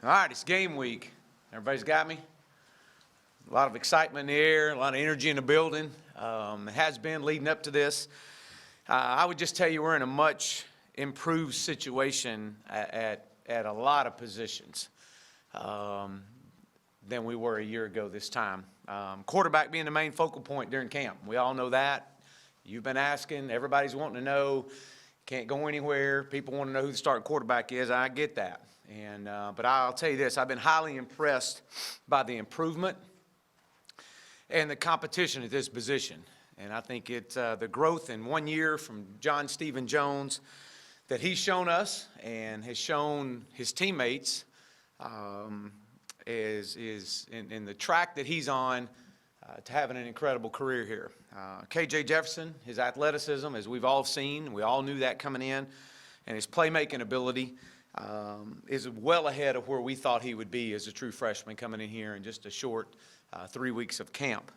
All right, it's game week. Everybody's got me? A lot of excitement in the air, a lot of energy in the building. It has been leading up to this. I would just tell you we're in a much improved situation at a lot of positions than we were a year ago this time. Quarterback being the main focal point during camp. We all know that. You've been asking. Everybody's wanting to know. Can't go anywhere. People want to know who the starting quarterback is. I get that. But I'll tell you this. I've been highly impressed by the improvement and the competition at this position. And I think it's the growth in 1 year from John Stephen Jones that he's shown us and has shown his teammates is in the track that he's on to having an incredible career here. K.J. Jefferson, his athleticism, as we've all seen, we all knew that coming in, and his playmaking ability is well ahead of where we thought he would be as a true freshman coming in here in just a short 3 weeks of camp.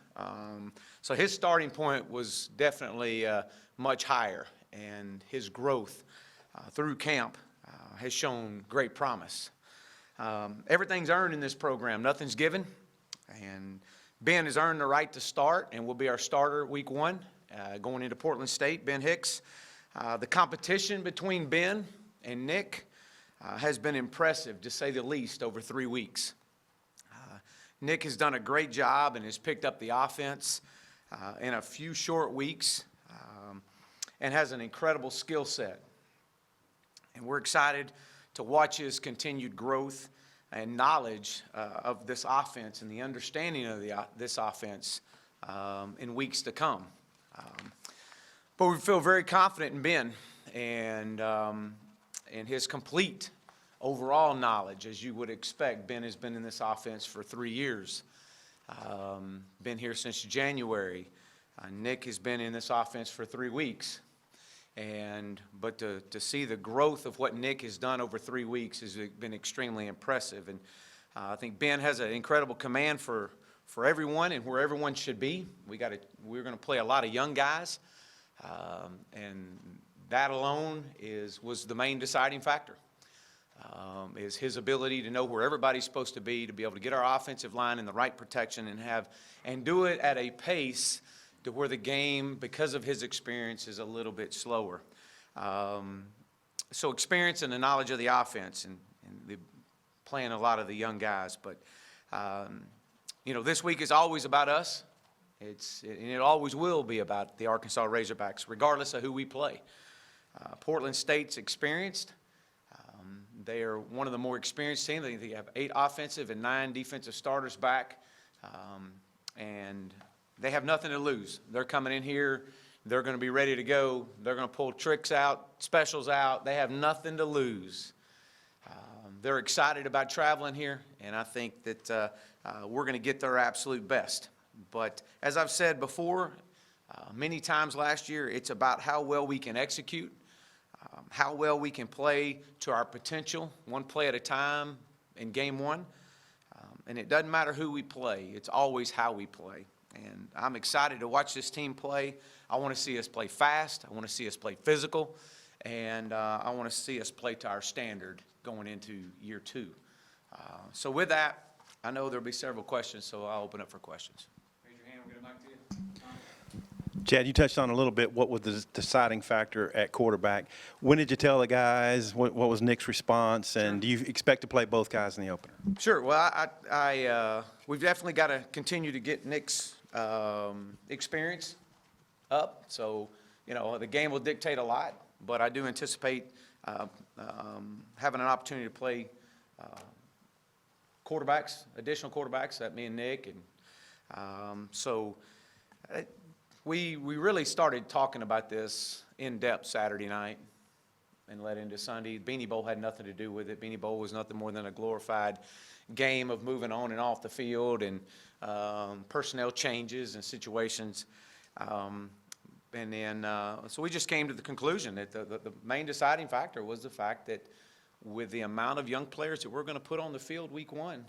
So his starting point was definitely much higher, and his growth through camp has shown great promise. Everything's earned in this program. Nothing's given. And Ben has earned the right to start and will be our starter week 1 going into Portland State, Ben Hicks. The competition between Ben and Nick has been impressive, to say the least, over 3 weeks. Nick has done a great job and has picked up the offense in a few short weeks and has an incredible skill set. And we're excited to watch his continued growth and knowledge of this offense and the understanding of this offense in weeks to come. But we feel very confident in Ben and his complete overall knowledge, as you would expect. Ben has been in this offense for 3 years, been here since January. Nick has been in this offense for 3 weeks. But to see the growth of what Nick has done over 3 weeks has been extremely impressive. And I think Ben has an incredible command for everyone and where everyone should be. We're going to play a lot of young guys, and that alone was the main deciding factor. Is his ability to know where everybody's supposed to be able to get our offensive line in the right protection and do it at a pace to where the game, because of his experience, is a little bit slower. So experience and the knowledge of the offense and playing a lot of the young guys. But, this week is always about us. And it always will be about the Arkansas Razorbacks, regardless of who we play. Portland State's experienced. They are one of the more experienced teams. They have 8 offensive and 9 defensive starters back. And they have nothing to lose. They're coming in here. They're going to be ready to go. They're going to pull tricks out, specials out. They have nothing to lose. They're excited about traveling here, and I think that we're going to get their absolute best. But as I've said before, many times last year, it's about how well we can execute, how well we can play to our potential, one play at a time in game 1. And it doesn't matter who we play. It's always how we play. And I'm excited to watch this team play. I want to see us play fast. I want to see us play physical. And I want to see us play to our standard going into year 2. So with that, I know there'll be several questions, so I'll open up for questions. Raise your hand. We'll get a mic to you. Chad, you touched on a little bit what was the deciding factor at quarterback. When did you tell the guys? What was Nick's response? And do you expect to play both guys in the opener? Sure. Well, we've definitely got to continue to get Nick's experience up. So, the game will dictate a lot, but I do anticipate having an opportunity to play quarterbacks, additional quarterbacks, that me and Nick. And we really started talking about this in depth Saturday night and led into Sunday. Beanie Bowl had nothing to do with it. Beanie Bowl was nothing more than a glorified game of moving on and off the field and personnel changes and situations. So we just came to the conclusion that the main deciding factor was the fact that with the amount of young players that we're going to put on the field week 1,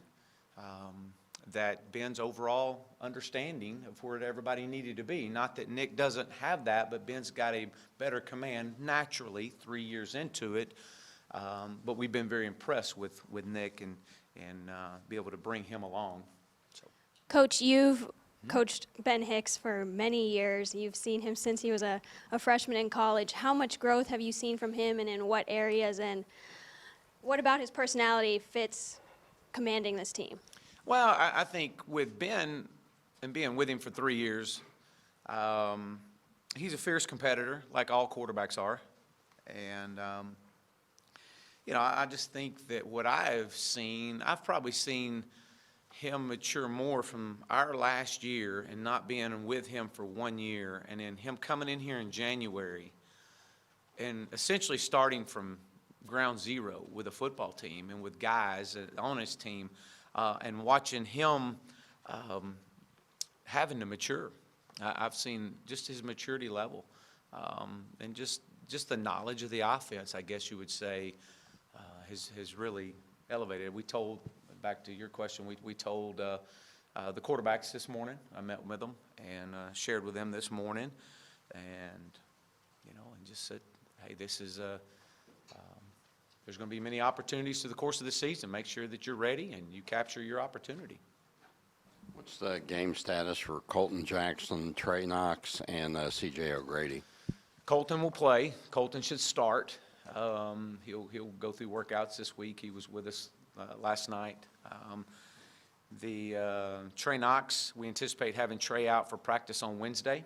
that Ben's overall understanding of where everybody needed to be. Not that Nick doesn't have that, but Ben's got a better command naturally 3 years into it. But we've been very impressed with Nick and be able to bring him along. So. Coach, you've coached Ben Hicks for many years. You've seen him since he was a freshman in college. How much growth have you seen from him, and in what areas, and what about his personality fits commanding this team? Well, I think with Ben and being with him for 3 years, he's a fierce competitor, like all quarterbacks are. And, I just think that what I've seen, I've probably seen him mature more from our last year and not being with him for 1 year, and then him coming in here in January and essentially starting from ground zero with a football team and with guys on his team, and watching him having to mature. I've seen just his maturity level, and just the knowledge of the offense, I guess you would say, has really elevated. We told, back to your question, we told the quarterbacks this morning. I met with them and shared with them this morning, and just said, hey, this is there's going to be many opportunities through the course of the season. Make sure that you're ready and you capture your opportunity. What's the game status for Colton Jackson, Trey Knox, and C.J. O'Grady? Colton will play. Colton should start. He'll go through workouts this week. He was with us last night. Trey Knox, we anticipate having Trey out for practice on Wednesday.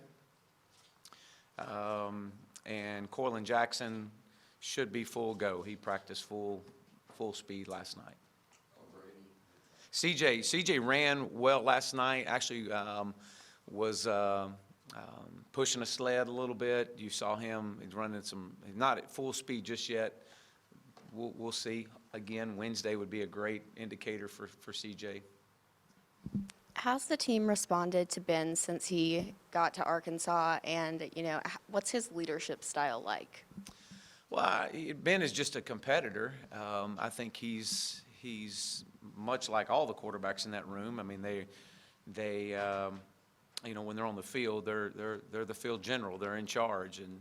And Corlin Jackson should be full go. He practiced full speed last night. CJ ran well last night. Actually, was pushing a sled a little bit. You saw him. He's running he's not at full speed just yet. We'll see. Again, Wednesday would be a great indicator for CJ. How's the team responded to Ben since he got to Arkansas, and what's his leadership style like? Well, Ben is just a competitor. I think he's much like all the quarterbacks in that room. I mean, they when they're on the field, they're the field general. They're in charge, and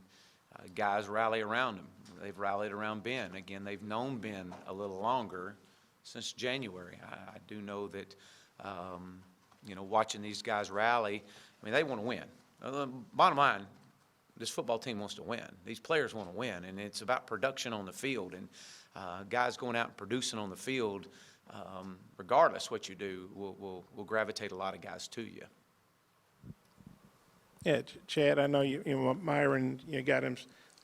guys rally around him. They've rallied around Ben. Again, they've known Ben a little longer, since January. I do know that, watching these guys rally, I mean, they want to win. Bottom line, this football team wants to win. These players want to win, and it's about production on the field. And guys going out and producing on the field, regardless what you do, will gravitate a lot of guys to you. Yeah, Chad, I know Myron, you got him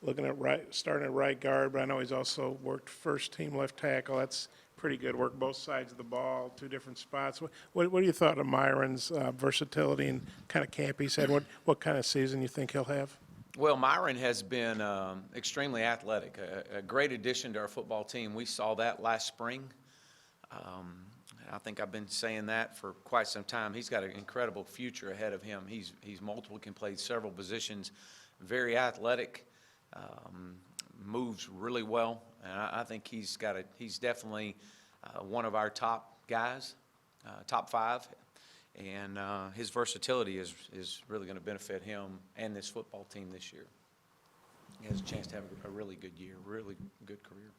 looking at starting at right guard, but I know he's also worked first team left tackle. That's pretty good work, both sides of the ball, 2 different spots. What do you thought of Myron's versatility and kind of camp he's had? What kind of season you think he'll have? Well, Myron has been extremely athletic, a great addition to our football team. We saw that last spring. I think I've been saying that for quite some time. He's got an incredible future ahead of him. He's multiple, can play several positions, very athletic, moves really well, and I think he's definitely one of our top guys, top 5. And his versatility is really going to benefit him and this football team this year. He has a chance to have a really good year, really good career.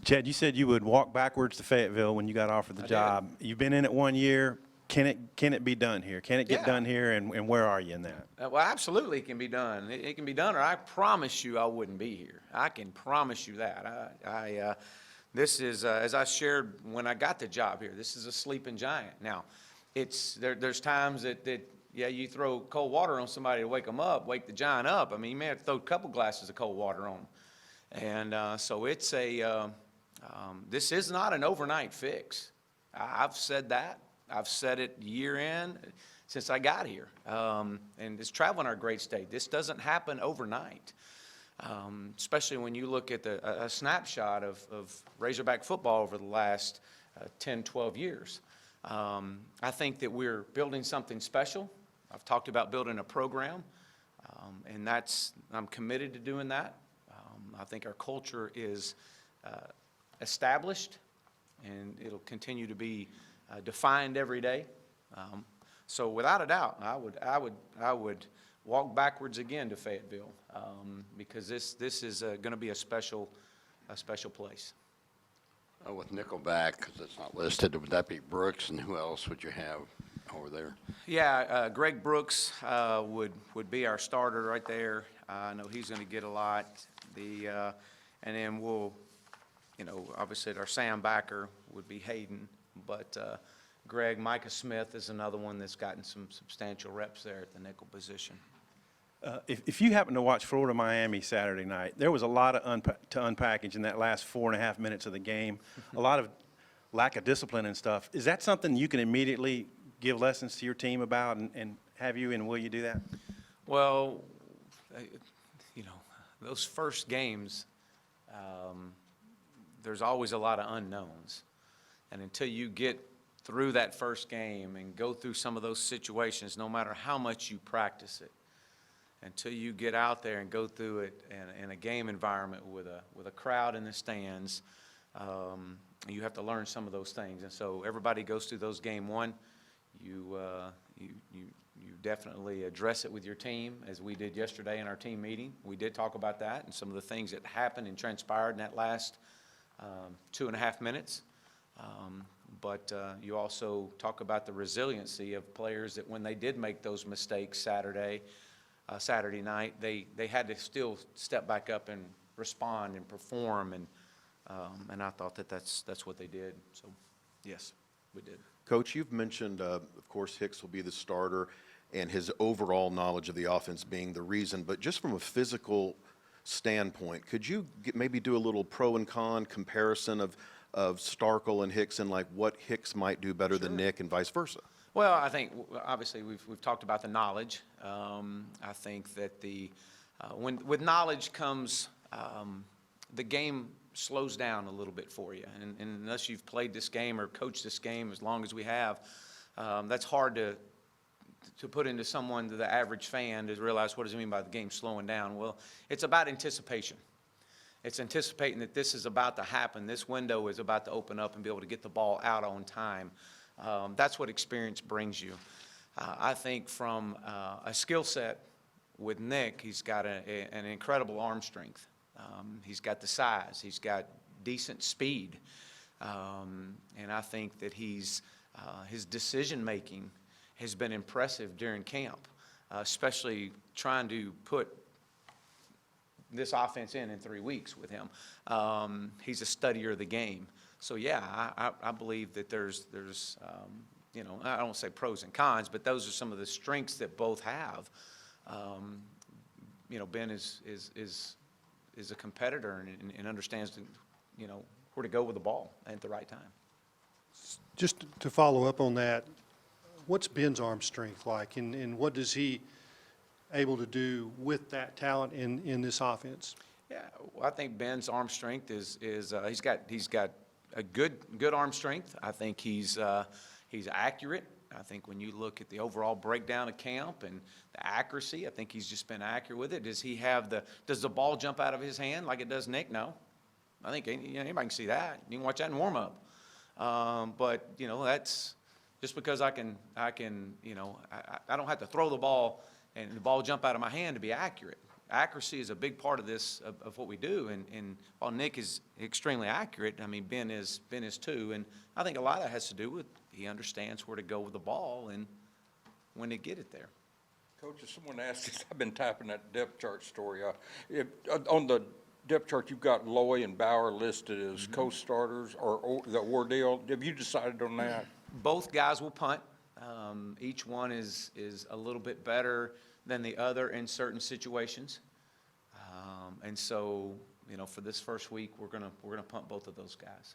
Chad, you said you would walk backwards to Fayetteville when you got offered the job. You've been in it 1 year. Can it be done here? Can it get done here, and where are you in that? Well, absolutely it can be done. It can be done, or I promise you I wouldn't be here. I can promise you that. This is, as I shared when I got the job here, this is a sleeping giant. Now, there's times that you throw cold water on somebody to wake them up, wake the giant up. I mean, you may have to throw a couple glasses of cold water on them. And so it's this is not an overnight fix. I've said that. I've said it year in since I got here. And it's traveling our great state. This doesn't happen overnight, especially when you look at a snapshot of Razorback football over the last 10, 12 years. I think that we're building something special. I've talked about building a program, and I'm committed to doing that. I think our culture is established, and it'll continue to be defined every day. So without a doubt, I would walk backwards again to Fayetteville, because this is going to be a special place. With Nickelback, because it's not listed, would that be Brooks, and who else would you have over there? Yeah, Greg Brooks would be our starter right there. I know he's going to get a lot. And then we'll, obviously our Sam backer would be Hayden, but Micah Smith is another one that's gotten some substantial reps there at the nickel position. If you happen to watch Florida-Miami Saturday night, there was a lot to unpackage in that last 4.5 minutes of the game, a lot of lack of discipline and stuff. Is that something you can immediately give lessons to your team about, and have you, and will you do that? Well, those first games, there's always a lot of unknowns. And until you get through that first game and go through some of those situations, no matter how much you practice it, until you get out there and go through it in a game environment with a crowd in the stands, you have to learn some of those things. And so everybody goes through those game one. You definitely address it with your team, as we did yesterday in our team meeting. We did talk about that and some of the things that happened and transpired in that last 2.5 minutes. But you also talk about the resiliency of players that when they did make those mistakes Saturday night, they had to still step back up and respond and perform, and I thought that's what they did. So, yes, we did. Coach, you've mentioned, of course, Hicks will be the starter and his overall knowledge of the offense being the reason, but just from a physical standpoint, could you maybe do a little pro and con comparison of Starkel and Hicks and like what Hicks might do better than Nick and vice versa? Well, I think obviously we've talked about the knowledge. I think that when with knowledge comes the game slows down a little bit for you, and unless you've played this game or coached this game as long as we have, that's hard to put into someone, to the average fan, to realize what does it mean by the game slowing down. Well, it's about anticipation. It's anticipating that this is about to happen. This window is about to open up and be able to get the ball out on time. That's what experience brings you. I think from a skill set with Nick, he's got an incredible arm strength. He's got the size. He's got decent speed. And I think that his decision-making has been impressive during camp, especially trying to put this offense in 3 weeks with him. He's a studier of the game. So, yeah, I believe that there's I don't say pros and cons, but those are some of the strengths that both have. Ben is a competitor and understands, where to go with the ball at the right time. Just to follow up on that, what's Ben's arm strength like, and what is he able to do with that talent in this offense? Yeah, well, I think Ben's arm strength is he's got a good arm strength. I think he's accurate. I think when you look at the overall breakdown of camp and the accuracy, I think he's just been accurate with it. Does the ball jump out of his hand like it does Nick? No. I think anybody can see that. You can watch that in warm up. But that's just because I don't have to throw the ball and the ball jump out of my hand to be accurate. Accuracy is a big part of this, of what we do. And while Nick is extremely accurate, Ben is too. And I think a lot of that has to do with he understands where to go with the ball and when to get it there. Coach, if someone asks this, I've been typing that depth chart story out. On the depth chart, you've got Loy and Bauer listed as co-starters or the ordeal. Have you decided on that? Both guys will punt. Each one is a little bit better than the other in certain situations. And so, for this first week, we're gonna punt both of those guys.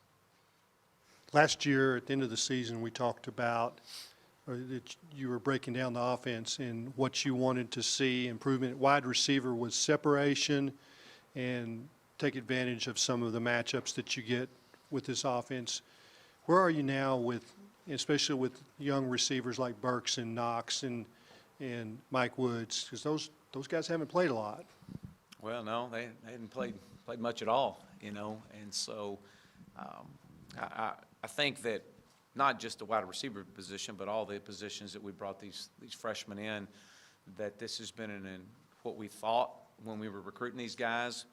Last year, at the end of the season, we talked about that you were breaking down the offense and what you wanted to see. Improvement at wide receiver was separation and take advantage of some of the matchups that you get with this offense. Where are you now especially with young receivers like Burks and Knox and Mike Woods? Because those guys haven't played a lot. Well, no, they hadn't played much at all, and so I think that not just the wide receiver position, but all the positions that we brought these freshmen in, that this has been what we thought when we were recruiting these guys,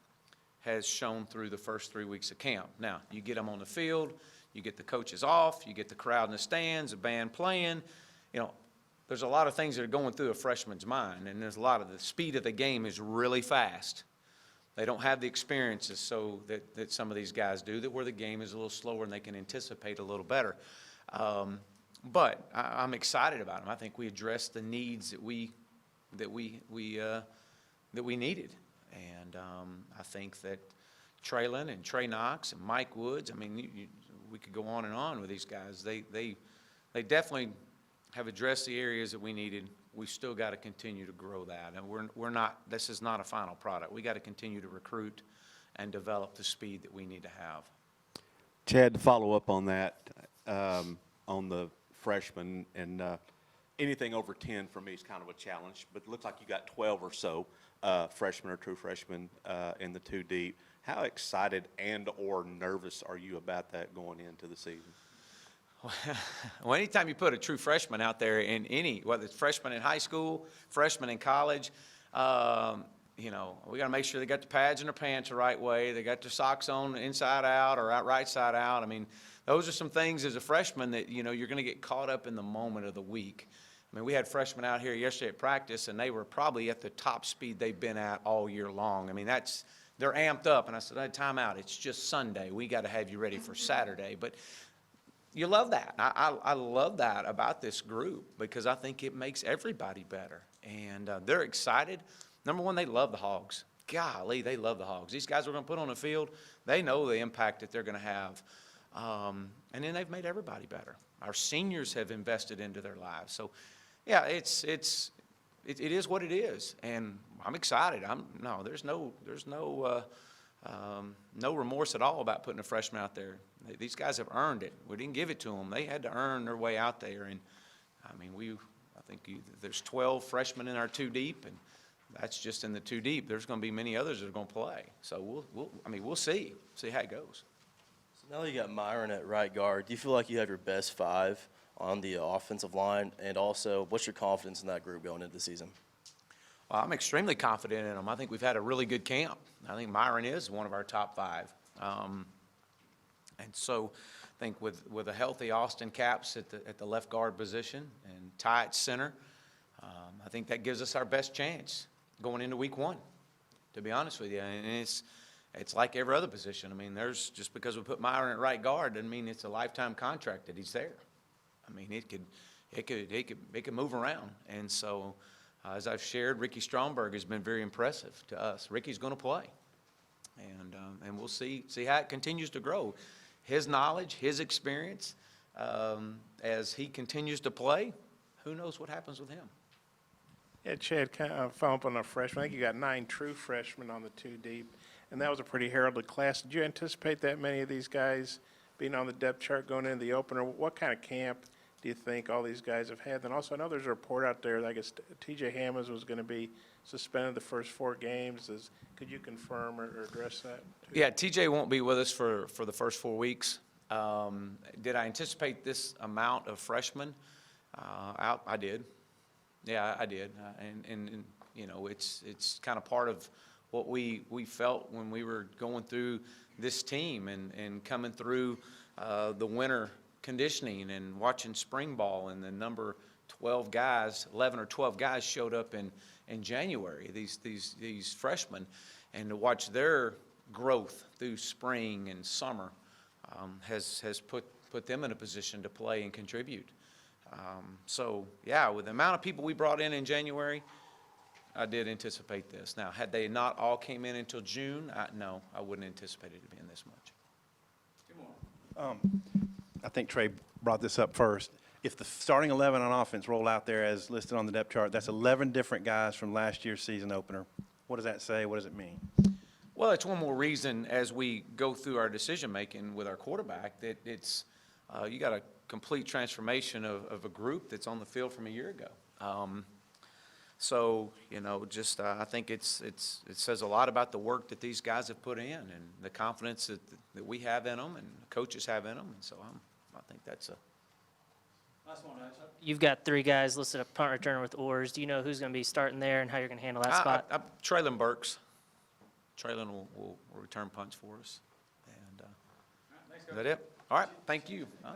has shown through the first 3 weeks of camp. Now, you get them on the field, you get the coaches off, you get the crowd in the stands, the band playing. You know, there's a lot of things that are going through a freshman's mind, and there's a lot of the speed of the game is really fast. They don't have the experiences so that some of these guys do, that where the game is a little slower and they can anticipate a little better. But I'm excited about them. I think we addressed the needs that we needed. And I think that Traylon and Trey Knox and Mike Woods, I mean, we could go on and on with these guys. They definitely have addressed the areas that we needed. We've still got to continue to grow that. And we're not, this is not a final product. We got to continue to recruit and develop the speed that we need to have. Chad, to follow up on that, on the freshmen, and anything over 10 for me is kind of a challenge, but it looks like you got 12 or so freshmen or true freshmen in the two deep. How excited and or nervous are you about that going into the season? Well, anytime you put a true freshman out there in any, whether it's freshman in high school, freshman in college, you know, we got to make sure they got the pads in their pants the right way. They got their socks on inside out or out right side out. I mean, those are some things as a freshman that, you know, you're going to get caught up in the moment of the week. I mean, we had freshmen out here yesterday at practice, and they were probably at the top speed they've been at all year long. I mean, they're amped up. And I said, hey, time out. It's just Sunday. We got to have you ready for Saturday. But you love that. I love that about this group because I think it makes everybody better. And they're excited. Number one, they love the Hogs. Golly, they love the Hogs. These guys we're going to put on the field, they know the impact that they're going to have. And then they've made everybody better. Our seniors have invested into their lives. So, yeah, it is what it is. And I'm excited. There's no remorse at all about putting a freshman out there. These guys have earned it. We didn't give it to them. They had to earn their way out there. And, I mean, there's 12 freshmen in our two deep, and that's just in the two deep. There's going to be many others that are going to play. So we'll see how it goes. So now that you got Myron at right guard, do you feel like you have your best five on the offensive line? And also, what's your confidence in that group going into the season? Well, I'm extremely confident in them. I think we've had a really good camp. I think Myron is one of our top five. And so I think with a healthy Austin Capps at the left guard position and Ty at center, I think that gives us our best chance going into week one, to be honest with you. And it's like every other position. I mean, just because we put Myron at right guard doesn't mean it's a lifetime contract that he's there. I mean, it could move around. And so, as I've shared, Ricky Stromberg has been very impressive to us. Ricky's going to play, and we'll see how it continues to grow. His knowledge, his experience, as he continues to play, who knows what happens with him. Yeah, Chad, kind of follow up on the freshmen. I think you got 9 true freshmen on the two deep, and that was a pretty heralded class. Did you anticipate that many of these guys being on the depth chart going into the opener? What kind of camp do you think all these guys have had? Then also, I know there's a report out there that I guess T.J. Hammonds was going to be suspended the first 4 games. Could you confirm or address that? Yeah, TJ won't be with us for the first 4 weeks. Did I anticipate this amount of freshmen out? I did. Yeah, I did. And you know, it's kind of part of what we felt when we were going through this team and coming through the winter conditioning and watching spring ball, and the number 12 guys, 11 or 12 guys showed up in January, these freshmen, and to watch their growth through spring and summer has put them in a position to play and contribute. So, yeah, with the amount of people we brought in January, I did anticipate this. Now, had they not all came in until June, no, I wouldn't anticipate it being this much. I think Trey brought this up first. If the starting 11 on offense roll out there as listed on the depth chart, that's 11 different guys from last year's season opener. What does that say? What does it mean? Well, it's one more reason as we go through our decision-making with our quarterback that it's you got a complete transformation of a group that's on the field from a year ago. So, you know, just I think it says a lot about the work that these guys have put in and the confidence that we have in them and the coaches have in them. And so I think that's a. Last one, you've got 3 guys listed at punt returner with oars. Do you know who's going to be starting there and how you're going to handle that spot? Traylon Burks. Traylon will return punts for us. And, is that it? All right, thank you. Huh?